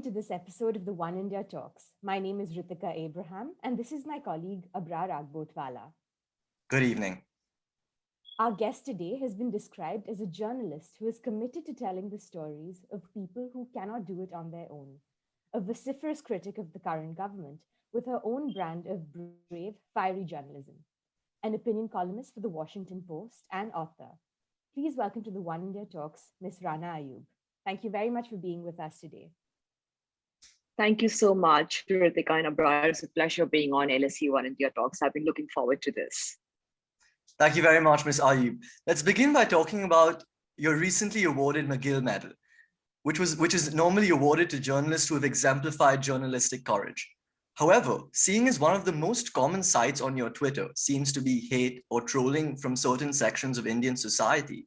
welcome to this episode of the One India Talks. My name is Ritika Abraham, and this is my colleague Abrar Agbotwala. Good evening. Our guest today has been described as a journalist who is committed to telling the stories of people who cannot do it on their own, a vociferous critic of the current government with her own brand of brave, fiery journalism, an opinion columnist for the Washington Post and author. Please welcome to the One India Talks, Ms. Rana Ayyub. Thank you very much for being with us today. Thank you so much, Ritika and Abrar. It's a pleasure being on LSE OneIndiaTalks. I've been looking forward to this. Thank you very much, Ms. Ayyub. Let's begin by talking about your recently awarded McGill Medal, which is normally awarded to journalists who have exemplified journalistic courage. However, seeing as one of the most common sites on your Twitter seems to be hate or trolling from certain sections of Indian society,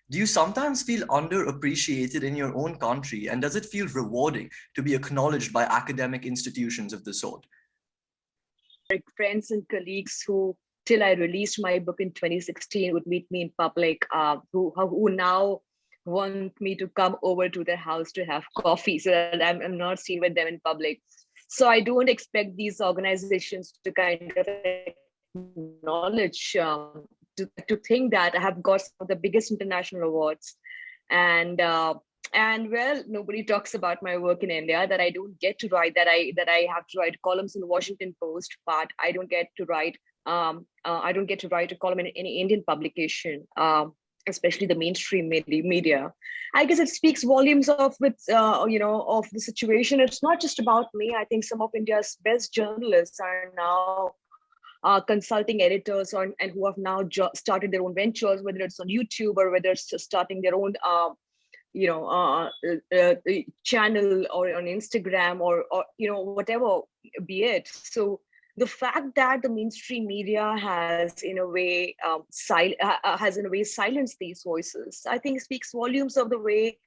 do you sometimes feel underappreciated in your own country, and does it feel rewarding to be acknowledged by academic institutions of the sort? Friends and colleagues who, till I released my book in 2016, would meet me in public, who now want me to come over to their house to have coffee so that I'm not seen with them in public. So I don't expect these organizations to kind of acknowledge, to think that I have got some of the biggest international awards. And well, nobody talks about my work in India, that I don't get to write, that I have to write columns in the Washington Post, but I don't get to write a column in any Indian publication, especially the mainstream media. I guess it speaks volumes of the situation. It's not just about me. I think some of India's best journalists are now consulting editors and who have now started their own ventures, whether it's on YouTube or whether it's just starting their own channel or on Instagram or whatever be it. So the fact that the mainstream media has in a way silenced these voices, I think speaks volumes of the way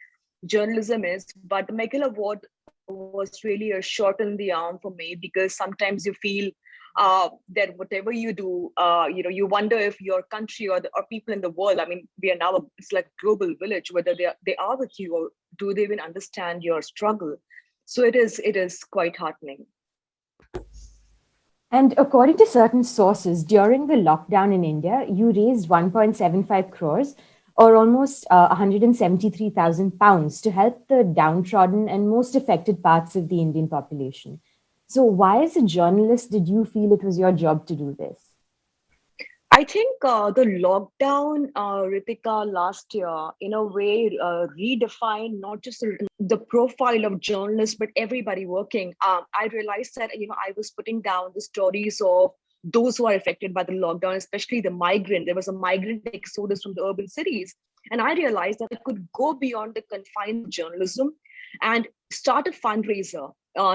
journalism is. But the McGill Award was really a shot in the arm for me, because sometimes you feel that whatever you do, you wonder if your country or people in the world, I mean, we are now, it's like a global village, whether they are with you or do they even understand your struggle. So it is quite heartening. And according to certain sources, during the lockdown in India, you raised 1.75 crores or almost 173,000 pounds to help the downtrodden and most affected parts of the Indian population. So why, as a journalist, did you feel it was your job to do this? I think the lockdown, Ritika, last year, in a way, redefined not just the profile of journalists, but everybody working. I realized that, I was putting down the stories of those who are affected by the lockdown, especially the migrant. There was a migrant exodus from the urban cities. And I realized that I could go beyond the confines of journalism and start a fundraiser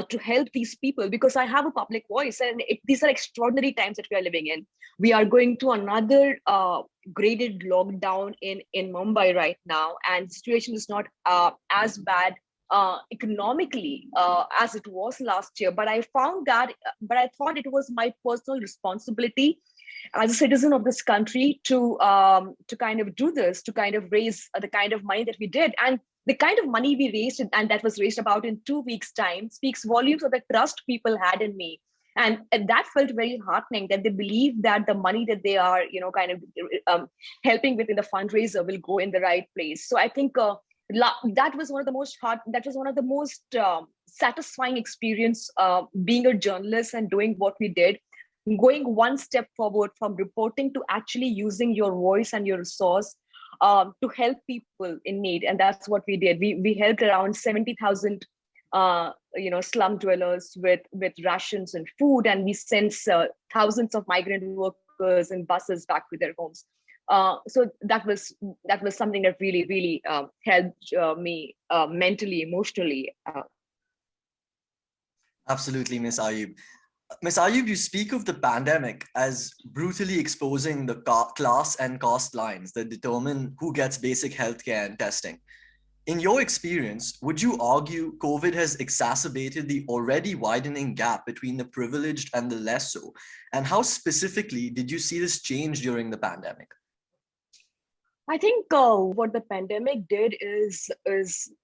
to help these people, because I have a public voice, and these are extraordinary times that we are living in. We are going to another graded lockdown in Mumbai right now, and the situation is not as bad economically as it was last year. But I thought it was my personal responsibility as a citizen of this country to kind of do this, to kind of raise the kind of money that we did. And the kind of money we raised, and that was raised about in 2 weeks' time, speaks volumes of the trust people had in me. And that felt very heartening, that they believe that the money that they are, helping with in the fundraiser will go in the right place. So I think that was one of the most satisfying experience being a journalist and doing what we did, going one step forward from reporting to actually using your voice and your resource to help people in need. And that's what we did. We helped around 70,000 slum dwellers with rations and food, and we sent thousands of migrant workers in buses back to their homes. So that was something that really helped me mentally, emotionally. Absolutely, Ms. Ayyub. Ms. Ayyub, you speak of the pandemic as brutally exposing the class and caste lines that determine who gets basic healthcare and testing. In your experience, would you argue COVID has exacerbated the already widening gap between the privileged and the less so? And how specifically did you see this change during the pandemic? I think what the pandemic did is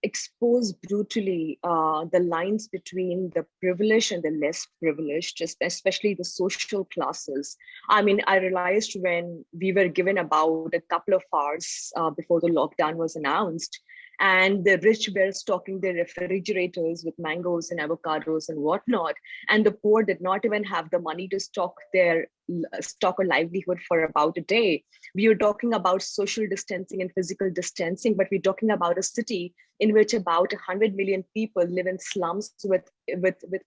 expose brutally the lines between the privileged and the less privileged, just especially the social classes. I mean, I realized when we were given about a couple of hours before the lockdown was announced, and the rich were stocking their refrigerators with mangoes and avocados and whatnot, and the poor did not even have the money to stock a livelihood for about a day. We are talking about social distancing and physical distancing, but we're talking about a city in which about 100 million people live in slums with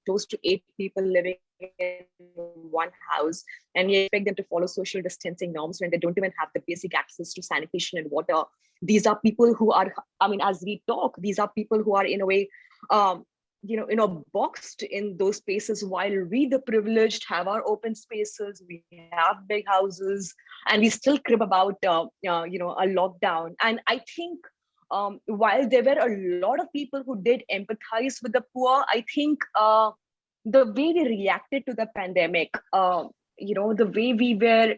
close to 8 people living in one house, and you expect them to follow social distancing norms when they don't even have the basic access to sanitation and water. These are people who are, I mean, as we talk, these are people who are in a way um, boxed in those spaces, while we the privileged have our open spaces, we have big houses, and we still crib about a lockdown. And I think while there were a lot of people who did empathize with the poor, I think the way we reacted to the pandemic, the way we were,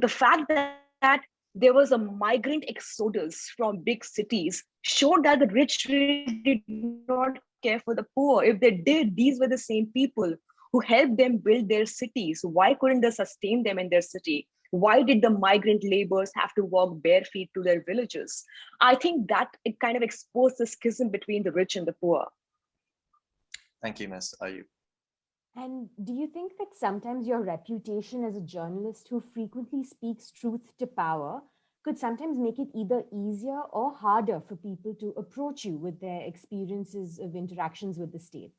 the fact that there was a migrant exodus from big cities showed that the rich really did not care for the poor. If they did, these were the same people who helped them build their cities. Why couldn't they sustain them in their city? Why did the migrant laborers have to walk bare feet to their villages? I think that it kind of exposed the schism between the rich and the poor. Thank you, Ms. Ayub. And do you think that sometimes your reputation as a journalist who frequently speaks truth to power could sometimes make it either easier or harder for people to approach you with their experiences of interactions with the state?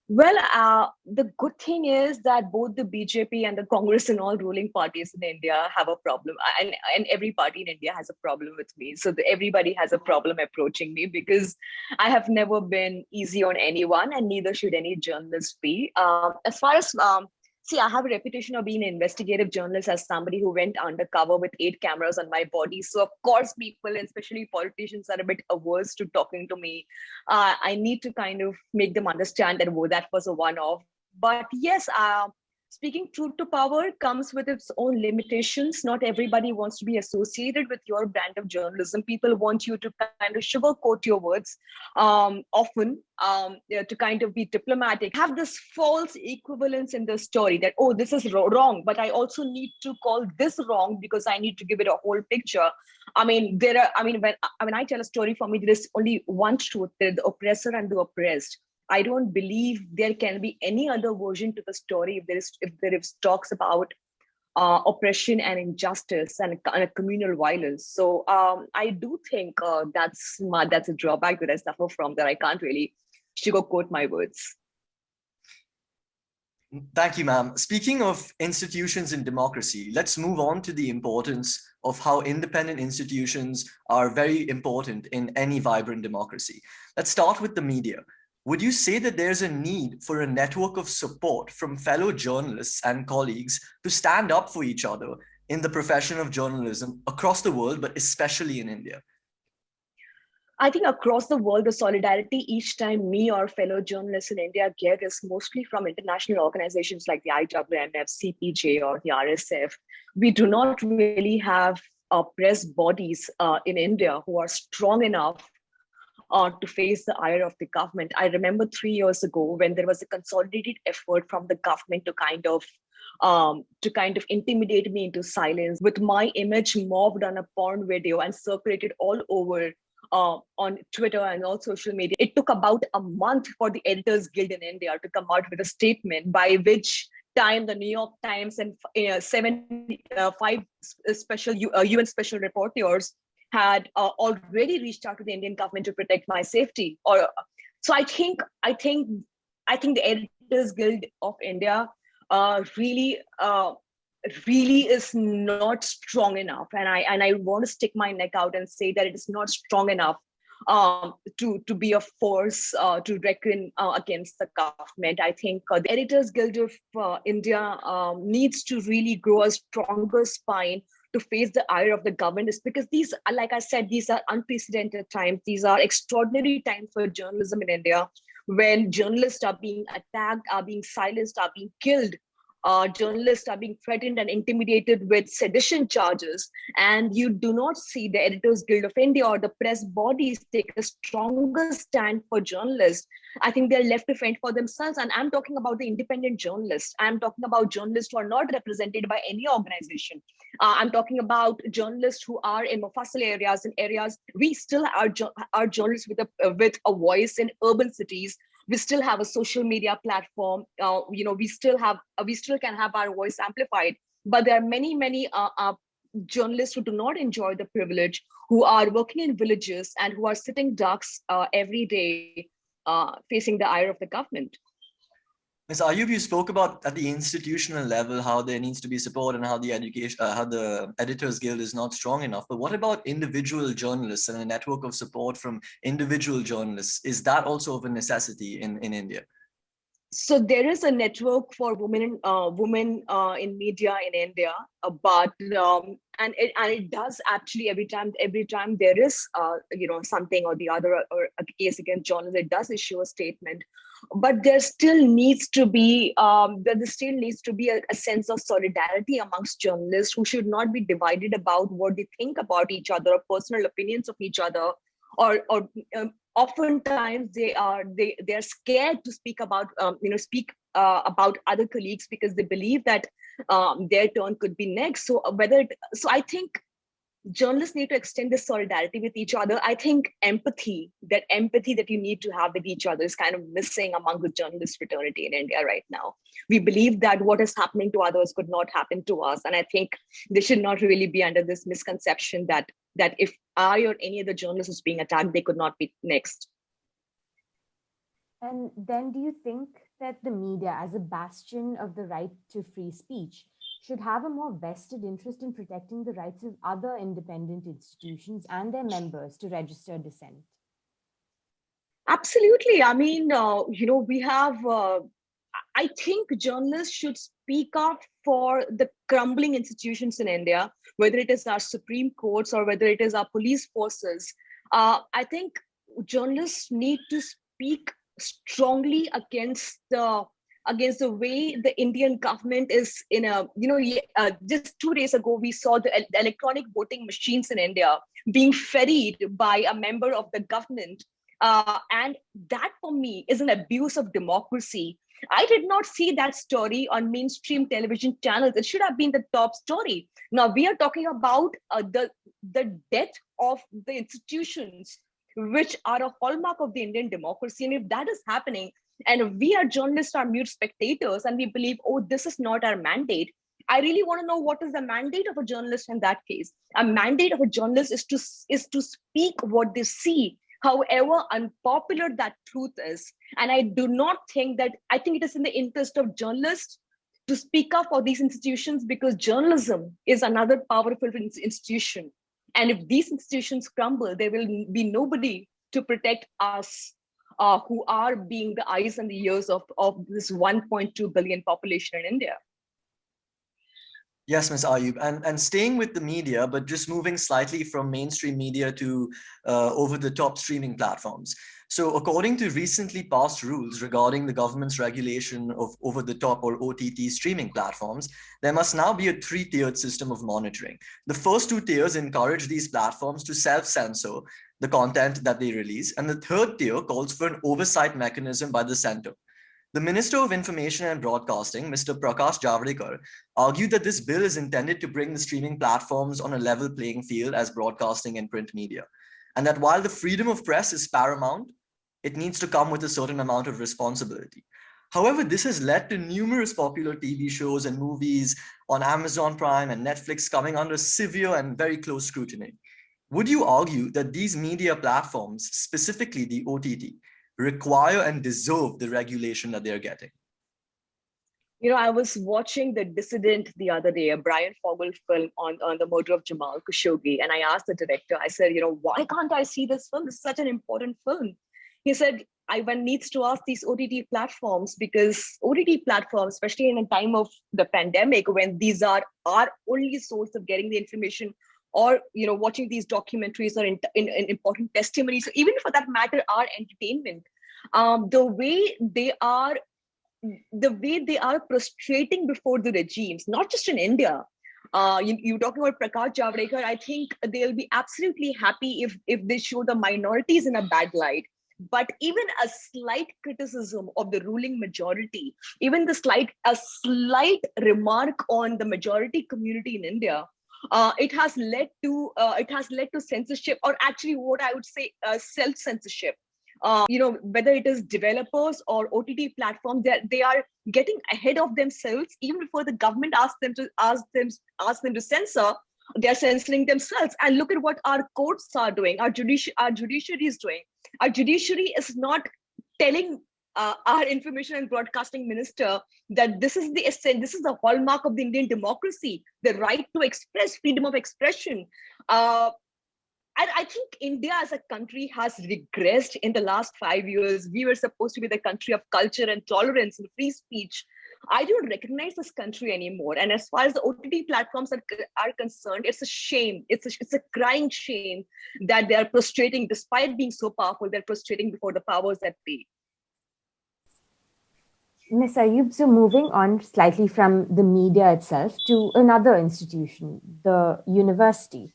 Well, the good thing is that both the BJP and the Congress and all ruling parties in India have a problem, and every party in India has a problem with me. So everybody has a problem approaching me because I have never been easy on anyone, and neither should any journalist be. As far as See, I have a reputation of being an investigative journalist as somebody who went undercover with 8 cameras on my body. So, of course, people, especially politicians, are a bit averse to talking to me. I need to kind of make them understand that, oh, that was a one-off. But yes, speaking truth to power comes with its own limitations. Not everybody wants to be associated with your brand of journalism. People want you to kind of sugarcoat your words, often, to kind of be diplomatic, have this false equivalence in the story that, oh, this is wrong, but I also need to call this wrong because I need to give it a whole picture. I mean, when I tell a story, for me, there is only one truth: there's the oppressor and the oppressed. I don't believe there can be any other version to the story if there is talks about oppression and injustice and communal violence. So I do think that's a drawback that I suffer from, that I can't really sugarcoat my words. Thank you, ma'am. Speaking of institutions in democracy, let's move on to the importance of how independent institutions are very important in any vibrant democracy. Let's start with the media. Would you say that there's a need for a network of support from fellow journalists and colleagues to stand up for each other in the profession of journalism across the world, but especially in India? I think across the world, the solidarity each time me or fellow journalists in India get is mostly from international organizations like the IWMF, CPJ, or the RSF. We do not really have press bodies in India who are strong enough to face the ire of the government. I remember 3 years ago when there was a consolidated effort from the government to kind of intimidate me into silence, with my image mobbed on a porn video and circulated all over on Twitter and all social media. It took about a month for the Editors Guild in India to come out with a statement, by which time the New York Times and five special UN special reporters had already reached out to the Indian government to protect my safety. So I think the Editors Guild of India really is not strong enough, and I want to stick my neck out and say that it is not strong enough to be a force to reckon against the government. I think the Editors Guild of India needs to really grow a stronger spine to face the ire of the government, is because these, like I said, these are unprecedented times. These are extraordinary times for journalism in India, when journalists are being attacked, are being silenced, are being killed journalists are being threatened and intimidated with sedition charges, and you do not see the Editors Guild of India or the press bodies take a stronger stand for journalists, I think they're left to fend for themselves. And I'm talking about the independent journalists. I'm talking about journalists who are not represented by any organization. I'm talking about journalists who are in Mufassal areas, in areas we still are journalists with a voice in urban cities. We still have a social media platform. We still can have our voice amplified. But there are many journalists who do not enjoy the privilege, who are working in villages and who are sitting ducks every day, facing the ire of the government. Ms. Ayyub, you spoke about at the institutional level how there needs to be support and how the Editors Guild is not strong enough. But what about individual journalists and a network of support from individual journalists? Is that also of a necessity in India? So there is a network for women in media in India, but and it does actually every time there is something or the other, or a case against journalists, it does issue a statement. But there still needs to be a sense of solidarity amongst journalists who should not be divided about what they think about each other or personal opinions of each other, or oftentimes they're scared to speak about about other colleagues because they believe that their turn could be next. So I think journalists need to extend this solidarity with each other. I think empathy that you need to have with each other is kind of missing among the journalist fraternity in India right now. We believe that what is happening to others could not happen to us. And I think they should not really be under this misconception that if I or any other journalist is being attacked, they could not be next. And then do you think that the media, as a bastion of the right to free speech, should have a more vested interest in protecting the rights of other independent institutions and their members to register dissent? Absolutely. I mean, we have, I think journalists should speak up for the crumbling institutions in India, whether it is our Supreme Courts or whether it is our police forces. I think journalists need to speak strongly against the way the Indian government is in a, just 2 days ago, we saw the electronic voting machines in India being ferried by a member of the government. And that for me is an abuse of democracy. I did not see that story on mainstream television channels. It should have been the top story. Now we are talking about the death of the institutions, which are a hallmark of the Indian democracy. And if that is happening, and we are journalists are mute spectators, and we believe, oh, this is not our mandate. I really want to know what is the mandate of a journalist in that case. A mandate of a journalist is to speak what they see, however unpopular that truth is. And I think it is in the interest of journalists to speak up for these institutions, because journalism is another powerful institution. And if these institutions crumble, there will be nobody to protect us, who are being the eyes and the ears of this 1.2 billion population in India. Yes, Ms. Ayyub, and staying with the media, but just moving slightly from mainstream media to over-the-top streaming platforms. So according to recently passed rules regarding the government's regulation of over-the-top or OTT streaming platforms, there must now be a 3-tiered system of monitoring. The first 2 tiers encourage these platforms to self-censor the content that they release, and the 3rd tier calls for an oversight mechanism by the center. The Minister of Information and Broadcasting, Mr. Prakash Javadekar, argued that this bill is intended to bring the streaming platforms on a level playing field as broadcasting and print media, and that while the freedom of press is paramount, it needs to come with a certain amount of responsibility. However, this has led to numerous popular TV shows and movies on Amazon Prime and Netflix coming under severe and very close scrutiny. Would you argue that these media platforms, specifically the OTT, require and deserve the regulation that they're getting? I was watching The Dissident the other day, a Brian Fogel film on the murder of Jamal Khashoggi. And I asked the director, I said, why can't I see this film? This is such an important film. He said, one needs to ask these OTT platforms, because OTT platforms, especially in a time of the pandemic, when these are our only source of getting the information, or watching these documentaries or in important testimonies, even for that matter, our entertainment, the way they are the way they are prostrating before the regimes, not just in India. You talking about Prakash Javadekar, I think they'll be absolutely happy if they show the minorities in a bad light. But even a slight criticism of the ruling majority, even a slight remark on the majority community in India, it has led to censorship, or actually what I would say, self censorship. Whether it is developers or OTT platforms, they are getting ahead of themselves even before the government asks them to censor. They are censoring themselves. And look at what our courts are doing, our judiciary is doing. Our judiciary is not telling our information and broadcasting minister that this is the hallmark of the Indian democracy, the right to express, freedom of expression. I think India as a country has regressed in the last 5 years. We were supposed to be the country of culture and tolerance and free speech. I don't recognize this country anymore. And as far as the OTT platforms are concerned, it's a shame. It's a crying shame that they are prostrating, despite being so powerful, they're prostrating before the powers that be. Ms. Ayyub, so moving on slightly from the media itself to another institution, the university.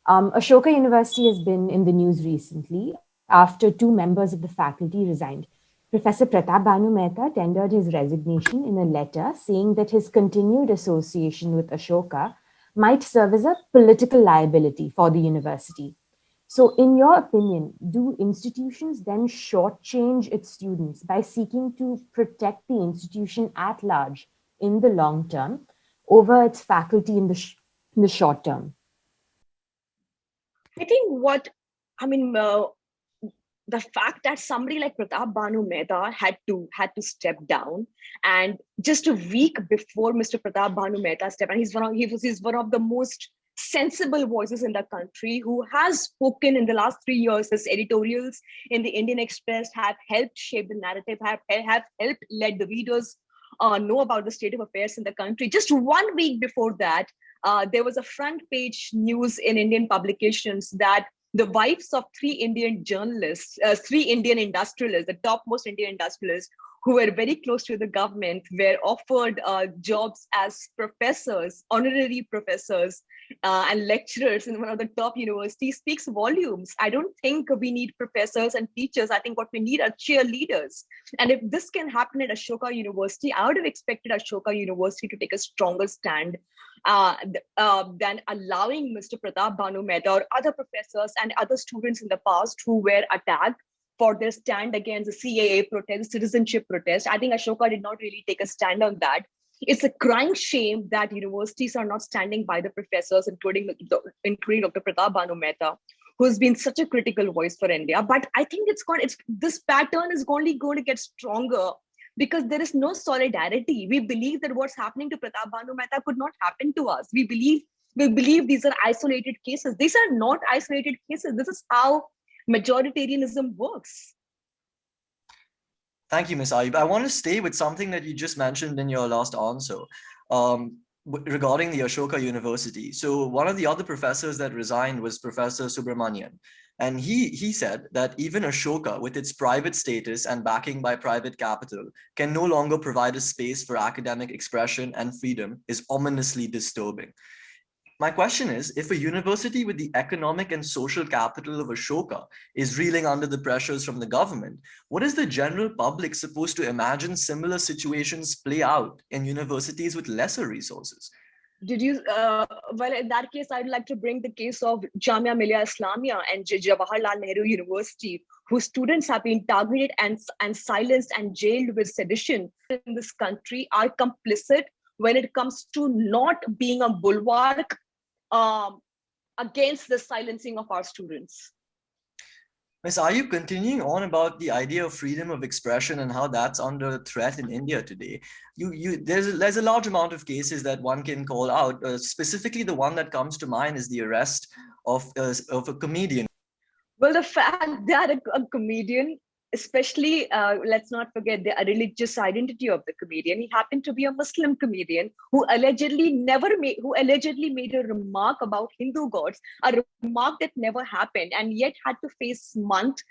Ashoka University has been in the news recently after two members of the faculty resigned. Professor Pratap Bhanu Mehta tendered his resignation in a letter saying that his continued association with Ashoka might serve as a political liability for the university. So, in your opinion, do institutions then shortchange its students by seeking to protect the institution at large in the long term over its faculty in the short term? I think the fact that somebody like Pratap Bhanu Mehta had to step down, and just a week before Mr. Pratap Bhanu Mehta stepped down, he's one of the most sensible voices in the country who has spoken in the last 3 years. His editorials in the Indian Express have helped shape the narrative, have helped let the readers know about the state of affairs in the country. Just 1 week before that, there was a front page news in Indian publications that the wives of three Indian industrialists, the topmost Indian industrialists who were very close to the government, were offered jobs as professors, honorary professors, and lecturers in one of the top universities. Speaks volumes. I don't think we need professors and teachers. I think what we need are cheerleaders. And if this can happen at Ashoka University, I would have expected Ashoka University to take a stronger stand than allowing Mr. Pratap Bhanu Mehta or other professors and other students in the past who were attacked for their stand against the CAA protest, citizenship protest. I think Ashoka did not really take a stand on that. It's a crying shame that universities are not standing by the professors, including Dr. Pratap Bhanu Mehta, who's been such a critical voice for India. But I think this pattern is only going to get stronger because there is no solidarity. We believe that what's happening to Pratap Bhanu Mehta could not happen to us. We believe these are isolated cases. These are not isolated cases. This is how majoritarianism works. Thank you, Ms. Ayyub. I want to stay with something that you just mentioned in your last answer regarding the Ashoka University. So one of the other professors that resigned was Professor Subramanian. And he said that even Ashoka, with its private status and backing by private capital, can no longer provide a space for academic expression and freedom is ominously disturbing. My question is, if a university with the economic and social capital of Ashoka is reeling under the pressures from the government, what is the general public supposed to imagine similar situations play out in universities with lesser resources? Well, in that case, I'd like to bring the case of Jamia Millia Islamia and Jawaharlal Nehru University, whose students have been targeted and silenced and jailed with sedition in this country, are complicit when it comes to not being a bulwark against the silencing of our students. Ms. Ayyub, continuing on about the idea of freedom of expression and how that's under threat in India today, there's a large amount of cases that one can call out. Specifically, the one that comes to mind is the arrest of a comedian. Well, the fact that a comedian especially let's not forget the religious identity of the comedian. He happened to be a Muslim comedian who allegedly made a remark about Hindu gods, a remark that never happened, and yet had to face months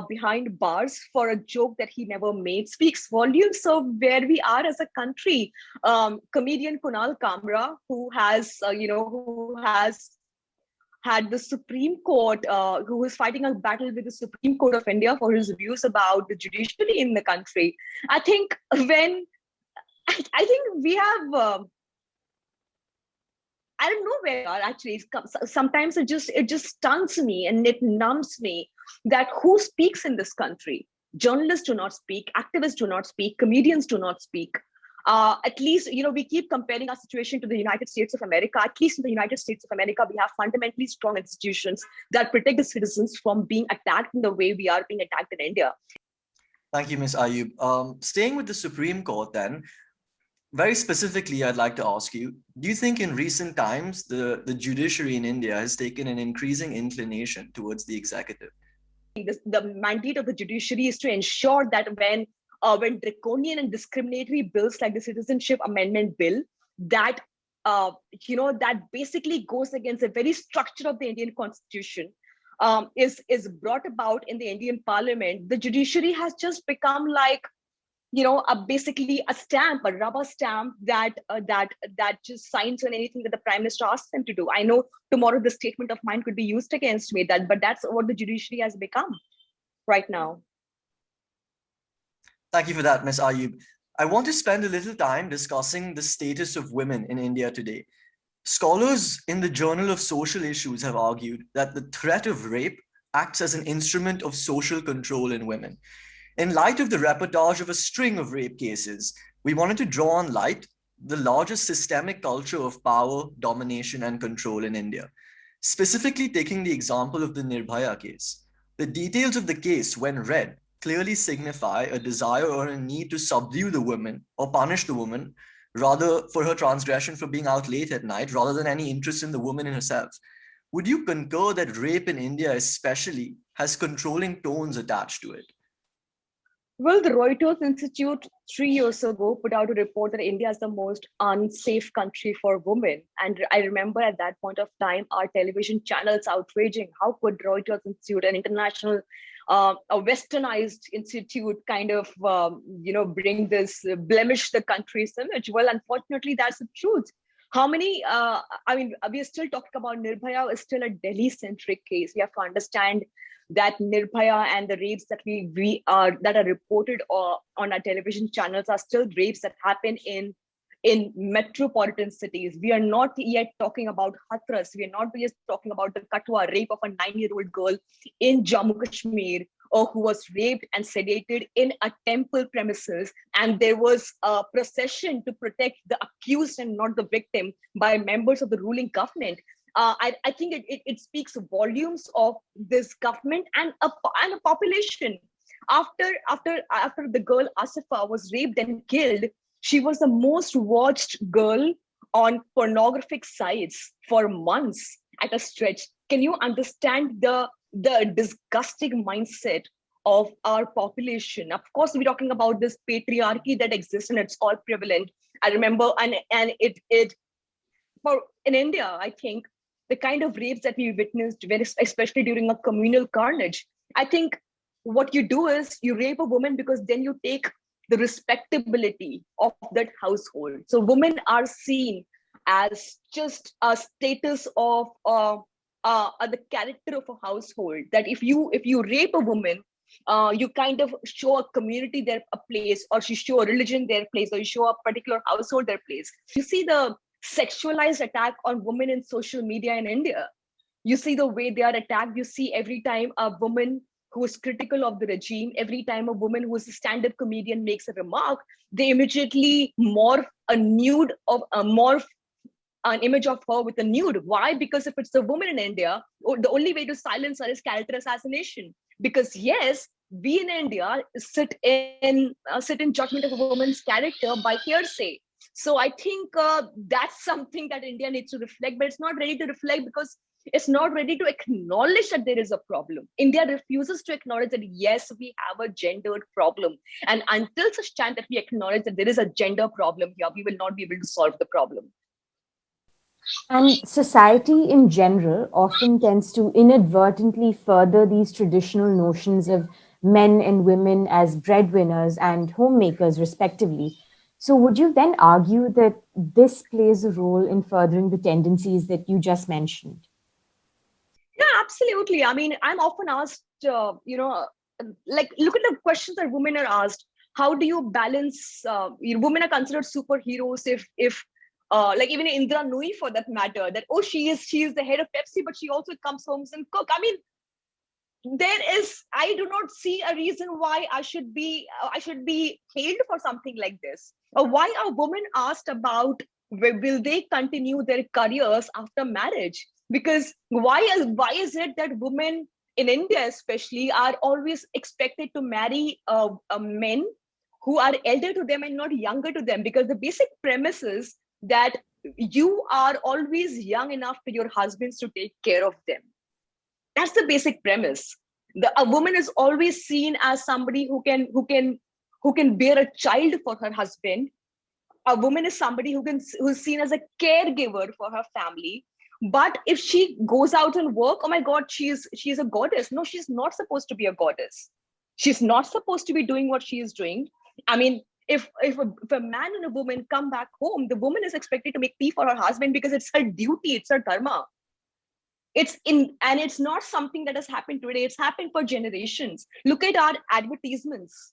behind bars for a joke that he never made. Speaks volumes of where we are as a country. Comedian Kunal Kamra, who has had the Supreme Court, who was fighting a battle with the Supreme Court of India for his views about the judiciary in the country. I think I think we have, I don't know where we are actually. Sometimes it just stuns me and it numbs me that who speaks in this country? Journalists do not speak, activists do not speak, comedians do not speak. At least, we keep comparing our situation to the United States of America. At least in the United States of America, we have fundamentally strong institutions that protect the citizens from being attacked in the way we are being attacked in India. Thank you, Ms. Ayyub. Staying with the Supreme Court then, very specifically, I'd like to ask you, do you think in recent times, the judiciary in India has taken an increasing inclination towards the executive? The mandate of the judiciary is to ensure that when draconian and discriminatory bills like the Citizenship Amendment Bill, that that basically goes against the very structure of the Indian Constitution, is brought about in the Indian Parliament, the judiciary has just become like basically a stamp, a rubber stamp that just signs on anything that the Prime Minister asks them to do. I know tomorrow the statement of mine could be used against me, but that's what the judiciary has become right now. Thank you for that, Ms. Ayyub. I want to spend a little time discussing the status of women in India today. Scholars in the Journal of Social Issues have argued that the threat of rape acts as an instrument of social control in women. In light of the reportage of a string of rape cases, we wanted to draw on light the largest systemic culture of power, domination, and control in India. Specifically taking the example of the Nirbhaya case. The details of the case, when read, clearly signify a desire or a need to subdue the woman or punish the woman, rather for her transgression for being out late at night, rather than any interest in the woman in herself. Would you concur that rape in India especially has controlling tones attached to it? Well, the Reuters Institute 3 years ago put out a report that India is the most unsafe country for women. And I remember at that point of time, our television channels outraging. How could Reuters Institute, an international, a westernized institute, kind of, bring this, blemish the country's image? Well, unfortunately, that's the truth. How many, we are still talking about Nirbhaya is still a Delhi-centric case. We have to understand that Nirbhaya and the rapes that that are reported on our television channels are still rapes that happen in metropolitan cities. We are not yet talking about Hathras. We are not yet talking about the Katwa rape of a 9-year-old girl in Jammu Kashmir, or who was raped and sedated in a temple premises. And there was a procession to protect the accused and not the victim by members of the ruling government. I think it speaks volumes of this government and a population. After the girl Asifa was raped and killed, she was the most watched girl on pornographic sites for months at a stretch. Can you understand the disgusting mindset of our population? Of course, we're talking about this patriarchy that exists and it's all prevalent. I remember, and it for in India, I think the kind of rapes that we witnessed, especially during a communal carnage, I think what you do is you rape a woman because then you take the respectability of that household. So women are seen as just a status of the character of a household. That if you rape a woman, you kind of show a community their place, or you show a religion their place, or you show a particular household their place. You see the sexualized attack on women in social media in India. You see the way they are attacked. You see every time a woman who is critical of the regime, every time a woman who is a stand-up comedian makes a remark, they immediately morph an image of her with a nude. Why? Because if it's a woman in India, the only way to silence her is character assassination. Because yes, we in India sit in judgment of a woman's character by hearsay. So I think that's something that India needs to reflect, but it's not ready to reflect because It's not ready to acknowledge that there is a problem. India refuses to acknowledge that, yes, we have a gendered problem. And until such time that we acknowledge that there is a gender problem here, we will not be able to solve the problem. And society in general often tends to inadvertently further these traditional notions of men and women as breadwinners and homemakers, respectively. So, would you then argue that this plays a role in furthering the tendencies that you just mentioned? Yeah, absolutely. I mean, I'm often asked, like, look at the questions that women are asked. How do you balance? Women are considered superheroes if like even Indra Nui for that matter. That oh, she is the head of Pepsi, but she also comes home and cook. I mean, I do not see a reason why I should be hailed for something like this. Or why are women asked about will they continue their careers after marriage? Because why is it that women in India especially are always expected to marry men who are elder to them and not younger to them? Because the basic premise is that you are always young enough for your husbands to take care of them. That's the basic premise. A woman is always seen as somebody who can bear a child for her husband. A woman is somebody who's seen as a caregiver for her family. But if she goes out and work, oh my God, she's a goddess. No, she's not supposed to be a goddess. She's not supposed to be doing what she is doing. I mean, if a man and a woman come back home, the woman is expected to make tea for her husband because it's her duty, it's her dharma. It's not something that has happened today. It's happened for generations. Look at our advertisements.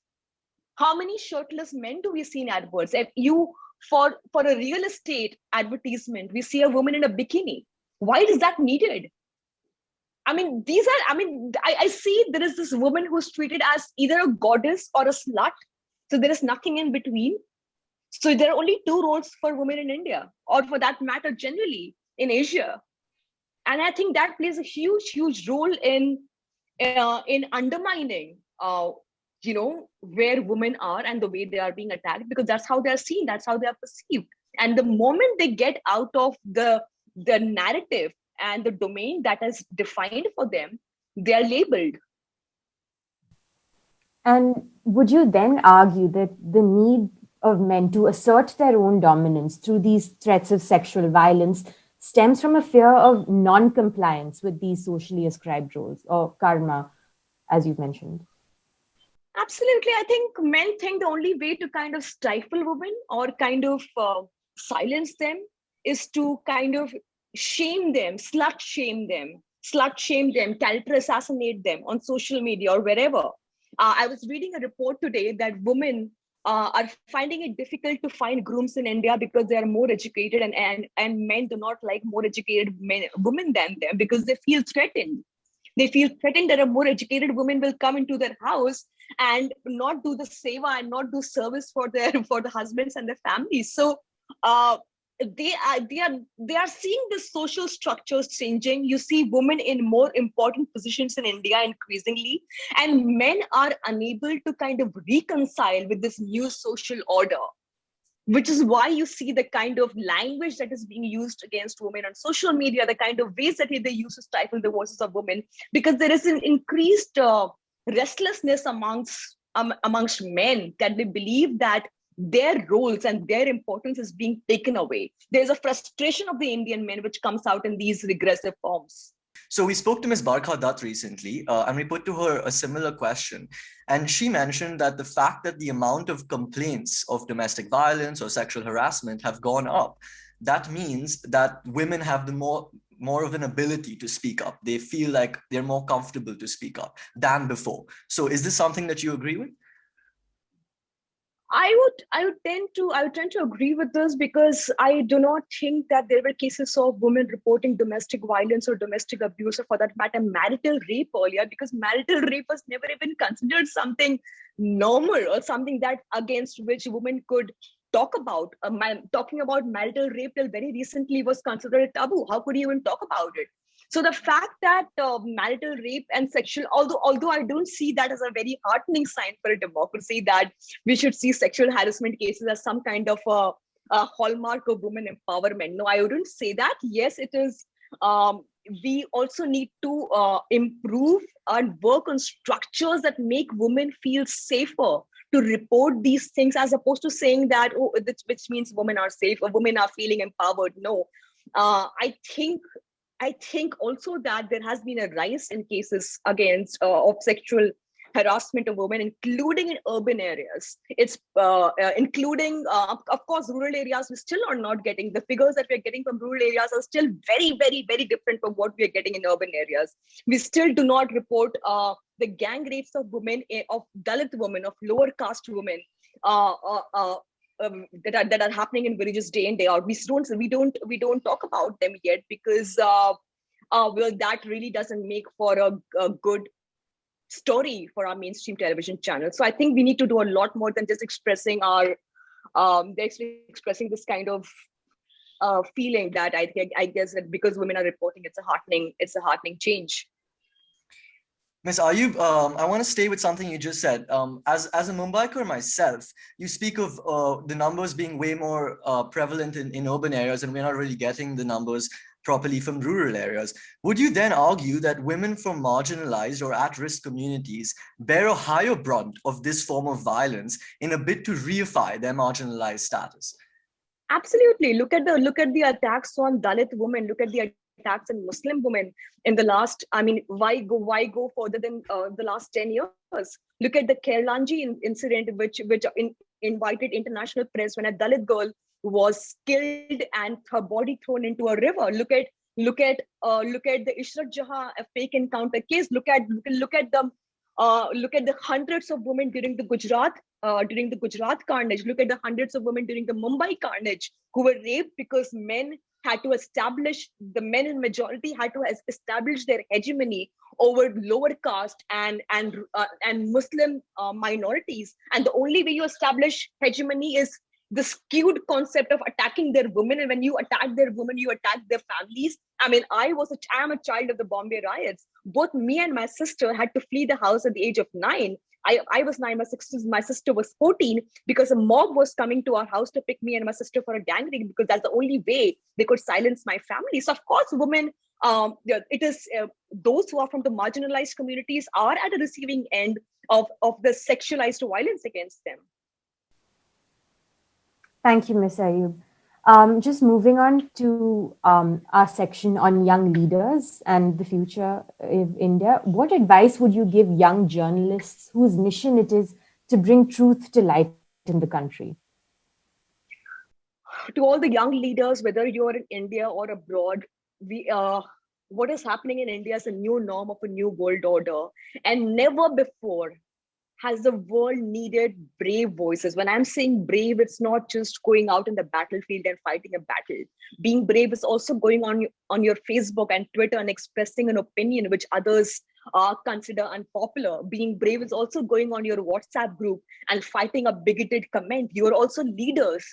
How many shirtless men do we see in adverts? If you for a real estate advertisement, we see a woman in a bikini. Why is that needed? I mean, I see there is this woman who's treated as either a goddess or a slut. So there is nothing in between. So there are only two roles for women in India, or for that matter, generally in Asia. And I think that plays a huge role in undermining where women are and the way they are being attacked, because that's how they're seen, that's how they are perceived. And the moment they get out of the narrative and the domain that is defined for them, they are labeled. And would you then argue that the need of men to assert their own dominance through these threats of sexual violence stems from a fear of non-compliance with these socially ascribed roles, or karma, as you've mentioned? Absolutely. I think men think the only way to kind of stifle women or kind of silence them is to kind of shame them, slut shame them, character assassinate them on social media or wherever. I was reading a report today that women are finding it difficult to find grooms in India because they are more educated, and men do not like more educated women than them because they feel threatened. They feel threatened that a more educated woman will come into their house and not do the seva and not do service for for the husbands and their families. So uh, they are seeing the social structures changing. You see women in more important positions in India increasingly, and men are unable to kind of reconcile with this new social order, which is why you see the kind of language that is being used against women on social media, the kind of ways that they use to stifle the voices of women, because there is an increased restlessness amongst men, that they believe that their roles and their importance is being taken away. There's a frustration of the Indian men which comes out in these regressive forms. So we spoke to Ms. Barkha Dutt recently, and we put to her a similar question. And she mentioned that the fact that the amount of complaints of domestic violence or sexual harassment have gone up, that means that women have the more of an ability to speak up. They feel like they're more comfortable to speak up than before. So is this something that you agree with? I would tend to agree with this, because I do not think that there were cases of women reporting domestic violence or domestic abuse, or for that matter, marital rape earlier, because marital rape was never even considered something normal or something that against which women could talk about. Talking about marital rape till very recently was considered a taboo. How could you even talk about it? So the fact that marital rape and sexual, although I don't see that as a very heartening sign for a democracy, that we should see sexual harassment cases as some kind of a hallmark of women empowerment. No, I wouldn't say that. Yes, it is. we also need to improve and work on structures that make women feel safer to report these things, as opposed to saying that, oh, which means women are safe or women are feeling empowered. No, I think also that there has been a rise in cases against of sexual harassment of women, including in urban areas. It's including, of course, rural areas. We still are not getting the figures that we're getting from rural areas are still very, very, very different from what we are getting in urban areas. We still do not report the gang rapes of women, of Dalit women, of lower caste women. Uh, uh, uh, that are happening in villages day in day out. We don't talk about them yet because well, that really doesn't make for a good story for our mainstream television channel. So I think we need to do a lot more than just expressing our expressing this kind of feeling that I guess that because women are reporting, it's a heartening change. Ms. Ayub, I want to stay with something you just said. As a Mumbaiker myself, you speak of the numbers being way more prevalent in urban areas, and we're not really getting the numbers properly from rural areas. Would you then argue that women from marginalized or at-risk communities bear a higher brunt of this form of violence in a bid to reify their marginalized status? Absolutely. Look at the attacks on Dalit women. Look at the attacks on Muslim women in the last. I mean, why go further than the last 10 years? Look at the Kerlanji incident, which invited international press when a Dalit girl was killed and her body thrown into a river. Look at the Ishrat Jahan, a fake encounter case. Look at the hundreds of women during the Gujarat carnage. Look at the hundreds of women during the Mumbai carnage who were raped because the men in majority had to establish their hegemony over lower caste and Muslim minorities. And the only way you establish hegemony is the skewed concept of attacking their women. And when you attack their women, you attack their families. I mean, I am a child of the Bombay riots. Both me and my sister had to flee the house at the age of 9. I was 9, my sister was 14, because a mob was coming to our house to pick me and my sister for a gang rape, because that's the only way they could silence my family. So of course, women, it is those who are from the marginalized communities are at the receiving end of the sexualized violence against them. Thank you, Ms. Ayub. Just moving on to our section on young leaders and the future of India, what advice would you give young journalists whose mission it is to bring truth to light in the country? To all the young leaders, whether you're in India or abroad, we what is happening in India is a new norm of a new world order, and never before has the world needed brave voices. When I'm saying brave, it's not just going out in the battlefield and fighting a battle. Being brave is also going on your Facebook and Twitter and expressing an opinion which others consider unpopular. Being brave is also going on your WhatsApp group and fighting a bigoted comment. You are also leaders.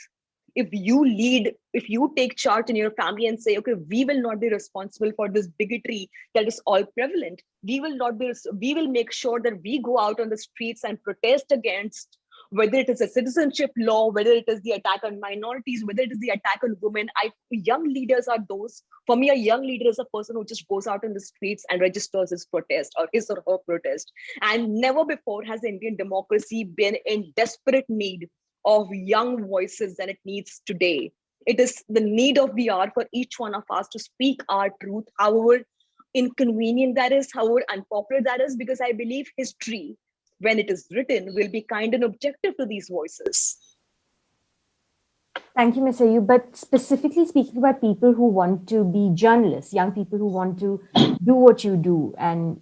If you take charge in your family and say, okay, we will not be responsible for this bigotry that is all prevalent. We will make sure that we go out on the streets and protest against, whether it is a citizenship law, whether it is the attack on minorities, whether it is the attack on women. Young leaders are those. For me, a young leader is a person who just goes out in the streets and registers his protest or his or her protest. And never before has Indian democracy been in desperate need of young voices than it needs today. It is the need of the hour for each one of us to speak our truth, however inconvenient that is, however unpopular that is, because I believe history, when it is written, will be kind and objective to these voices. Thank you, Ms. Ayub. But specifically speaking about people who want to be journalists, young people who want to do what you do and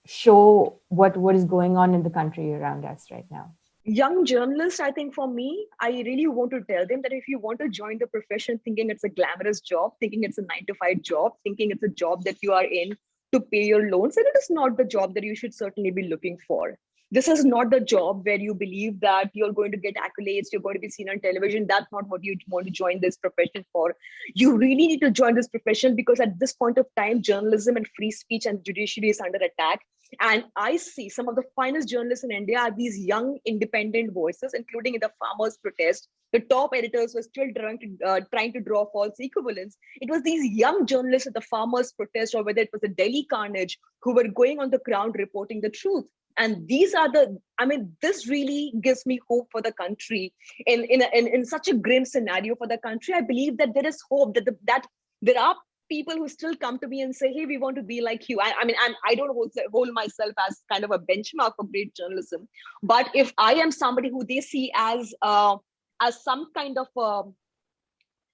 show what is going on in the country around us right now. Young journalists, I think for me, I really want to tell them that if you want to join the profession thinking it's a glamorous job, thinking it's a 9 to 5 job, thinking it's a job that you are in to pay your loans, then it is not the job that you should certainly be looking for. This is not the job where you believe that you're going to get accolades, you're going to be seen on television. That's not what you want to join this profession for. You really need to join this profession because at this point of time, journalism and free speech and judiciary is under attack. And I see some of the finest journalists in India are these young independent voices, including in the farmers' protest. The top editors were still trying to draw false equivalence. It was these young journalists at the farmers' protest, or whether it was the Delhi carnage, who were going on the ground reporting the truth. And these are this really gives me hope for the country in such a grim scenario for the country. I believe that there is hope that there are people who still come to me and say, hey, we want to be like you. I don't hold myself as kind of a benchmark for great journalism, but if I am somebody who they see as some kind of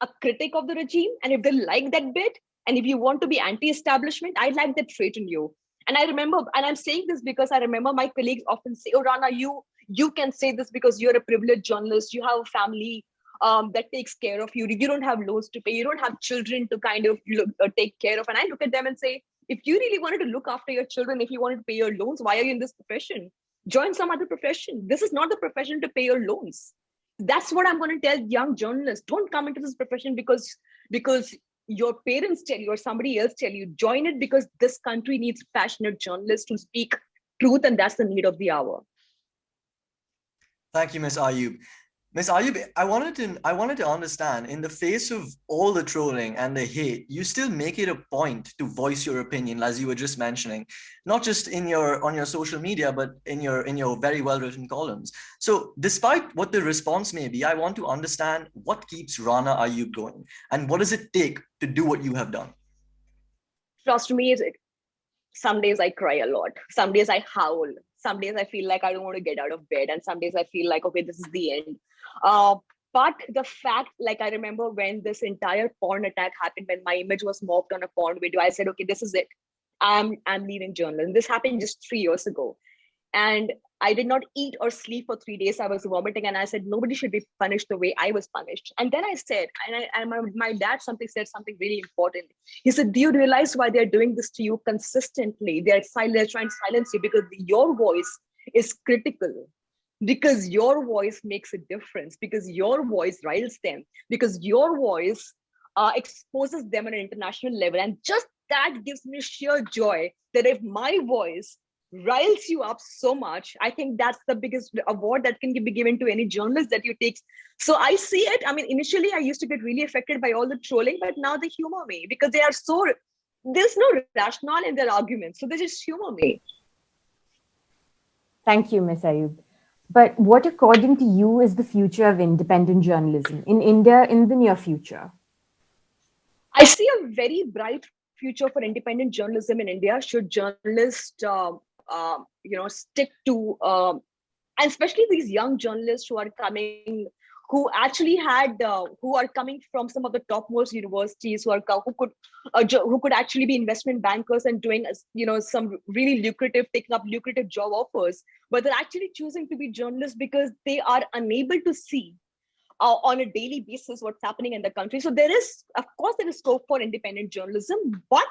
a critic of the regime, and if they like that bit, and if you want to be anti-establishment, I like that trait in you. And I remember, and I'm saying this because I remember my colleagues often say, oh, Rana, you can say this because you're a privileged journalist, you have a family that takes care of you, you don't have loans to pay, you don't have children to kind of take care of. And I look at them and say, if you really wanted to look after your children, if you wanted to pay your loans, why are you in this profession? Join some other profession. This is not the profession to pay your loans. That's what I'm going to tell young journalists. Don't come into this profession because your parents tell you or somebody else tell you. Join it because this country needs passionate journalists to speak truth, and that's the need of the hour. Thank you, Ms. Ayyub. Ms. Ayyub, I wanted to understand, in the face of all the trolling and the hate, you still make it a point to voice your opinion, as you were just mentioning, not just on your social media, but in your very well-written columns. So despite what the response may be, I want to understand what keeps Rana Ayyub going, and what does it take to do what you have done? Trust me, some days I cry a lot. Some days I howl. Some days I feel like I don't want to get out of bed. And some days I feel like, okay, this is the end. But the fact, like I remember when this entire porn attack happened, when my image was mocked on a porn video, I said, okay, this is it. I'm leaving journalism. This happened just 3 years ago. And I did not eat or sleep for 3 days. I was vomiting, and I said, nobody should be punished the way I was punished. And then I said, and my dad said something really important. He said, do you realize why they're doing this to you consistently? They're trying to silence you because your voice is critical, because your voice makes a difference, because your voice riles them, because your voice exposes them on an international level. And just that gives me sheer joy that if my voice riles you up so much, I think that's the biggest award that can be given to any journalist that you take. So I see it. I mean, initially I used to get really affected by all the trolling, but now they humor me because there's no rationale in their arguments. So they just humor me. Thank you, Ms. Ayyub. But what, according to you, is the future of independent journalism in India in the near future? I see a very bright future for independent journalism in India. Should journalists, stick to, and especially these young journalists who are coming, who actually who are coming from some of the topmost universities, who could actually be investment bankers and doing, some really taking up lucrative job offers, but they're actually choosing to be journalists because they are unable to see on a daily basis what's happening in the country. So there is scope for independent journalism, but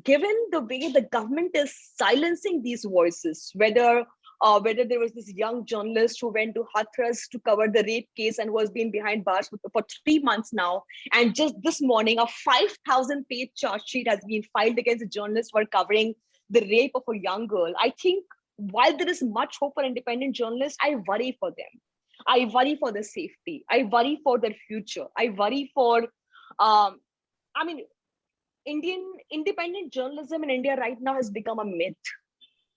given the way the government is silencing these voices, whether there was this young journalist who went to Hathras to cover the rape case and was being behind bars for 3 months now, and just this morning a 5,000-page charge sheet has been filed against a journalist for covering the rape of a young girl. I think while there is much hope for independent journalists, I worry for them. I worry for their safety. I worry for their future. I worry for, Indian independent journalism in India right now has become a myth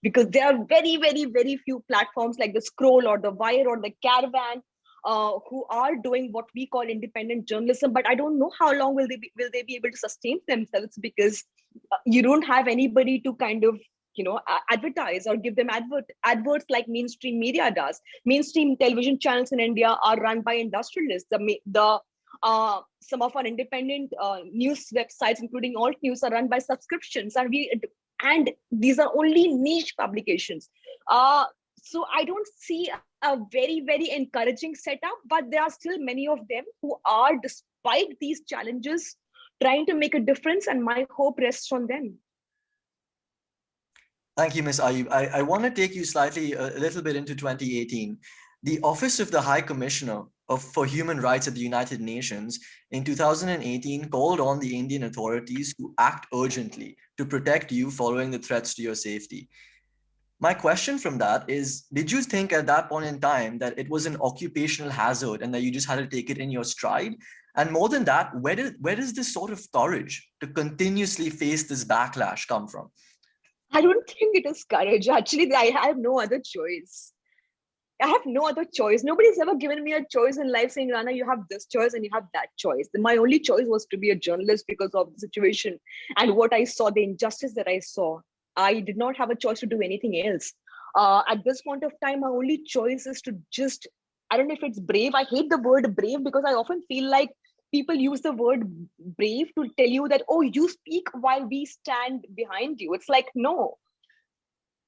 because there are very, very, very few platforms like the Scroll or the Wire or the Caravan who are doing what we call independent journalism. But I don't know how long will they be able to sustain themselves because you don't have anybody to kind of advertise or give them adverts like mainstream media does. Mainstream television channels in India are run by industrialists. Some of our independent news websites, including alt news, are run by subscriptions, and these are only niche publications. So I don't see a very, very encouraging setup, but there are still many of them who are, despite these challenges, trying to make a difference, and my hope rests on them. Thank you, Ms. Ayub. I want to take you a little bit into 2018. The Office of the High Commissioner for Human Rights at the United Nations in 2018 called on the Indian authorities to act urgently to protect you following the threats to your safety. My question from that is, did you think at that point in time that it was an occupational hazard and that you just had to take it in your stride? And more than that, where does this sort of courage to continuously face this backlash come from? I don't think it is courage. Actually, I have no other choice. I have no other choice. Nobody's ever given me a choice in life saying, Rana, you have this choice and you have that choice. My only choice was to be a journalist because of the situation and what I saw, the injustice that I saw. I did not have a choice to do anything else. At this point of time, my only choice is to just, I don't know if it's brave. I hate the word brave because I often feel like people use the word brave to tell you that, oh, you speak while we stand behind you. It's like, no,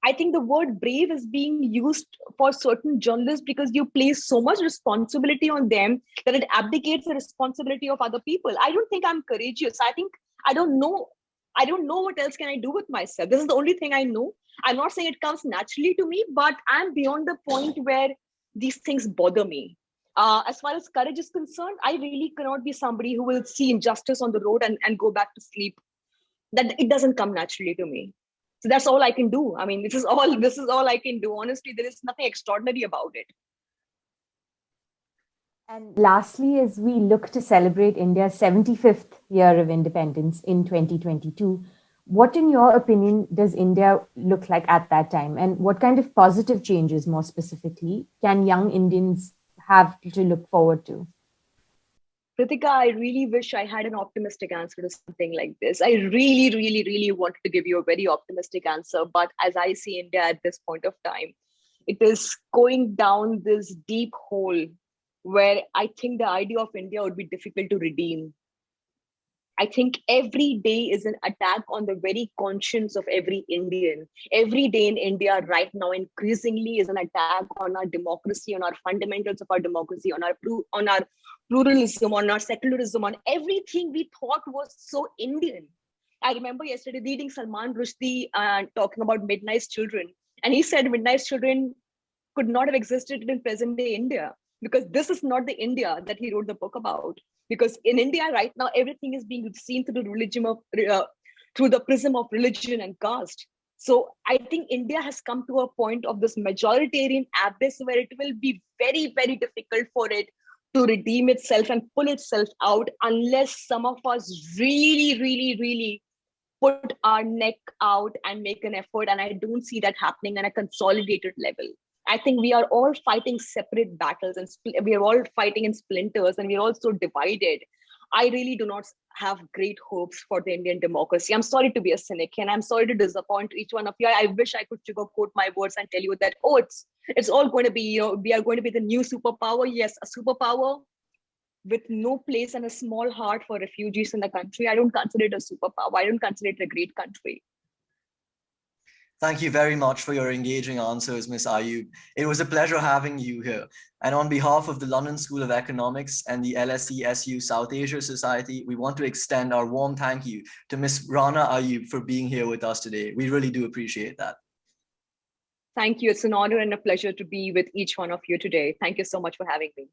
I think the word brave is being used for certain journalists because you place so much responsibility on them that it abdicates the responsibility of other people. I don't think I'm courageous. I think I don't know. I don't know what else can I do with myself. This is the only thing I know. I'm not saying it comes naturally to me, but I'm beyond the point where these things bother me. As far as courage is concerned, I really cannot be somebody who will see injustice on the road and go back to sleep. That it doesn't come naturally to me. So that's all I can do. I mean, this is all I can do. Honestly, there is nothing extraordinary about it. And lastly, as we look to celebrate India's 75th year of independence in 2022, what, in your opinion, does India look like at that time? And what kind of positive changes, more specifically, can young Indians have to look forward to? Pritika, I really wish I had an optimistic answer to something like this. I really, really, really wanted to give you a very optimistic answer. But as I see India at this point of time, it is going down this deep hole where I think the idea of India would be difficult to redeem. I think every day is an attack on the very conscience of every Indian. Every day in India right now increasingly is an attack on our democracy, on our fundamentals of our democracy, on our pluralism, on our secularism, on everything we thought was so Indian. I remember yesterday reading Salman Rushdie talking about Midnight's Children, and he said Midnight's Children could not have existed in present day India because this is not the India that he wrote the book about. Because in India right now, everything is being seen through the through the prism of religion and caste. So I think India has come to a point of this majoritarian abyss where it will be very, very difficult for it to redeem itself and pull itself out unless some of us really, really, really put our neck out and make an effort. And I don't see that happening on a consolidated level. I think we are all fighting separate battles and we are all fighting in splinters and we're all so divided. I really do not have great hopes for the Indian democracy. I'm sorry to be a cynic and I'm sorry to disappoint each one of you. I wish I could sugarcoat my words and tell you that, oh, it's all going to be, we are going to be the new superpower. Yes, a superpower with no place and a small heart for refugees in the country. I don't consider it a superpower. I don't consider it a great country. Thank you very much for your engaging answers, Ms. Ayub. It was a pleasure having you here. And on behalf of the London School of Economics and the LSE South Asia Society, we want to extend our warm thank you to Ms. Rana Ayyub for being here with us today. We really do appreciate that. Thank you. It's an honor and a pleasure to be with each one of you today. Thank you so much for having me.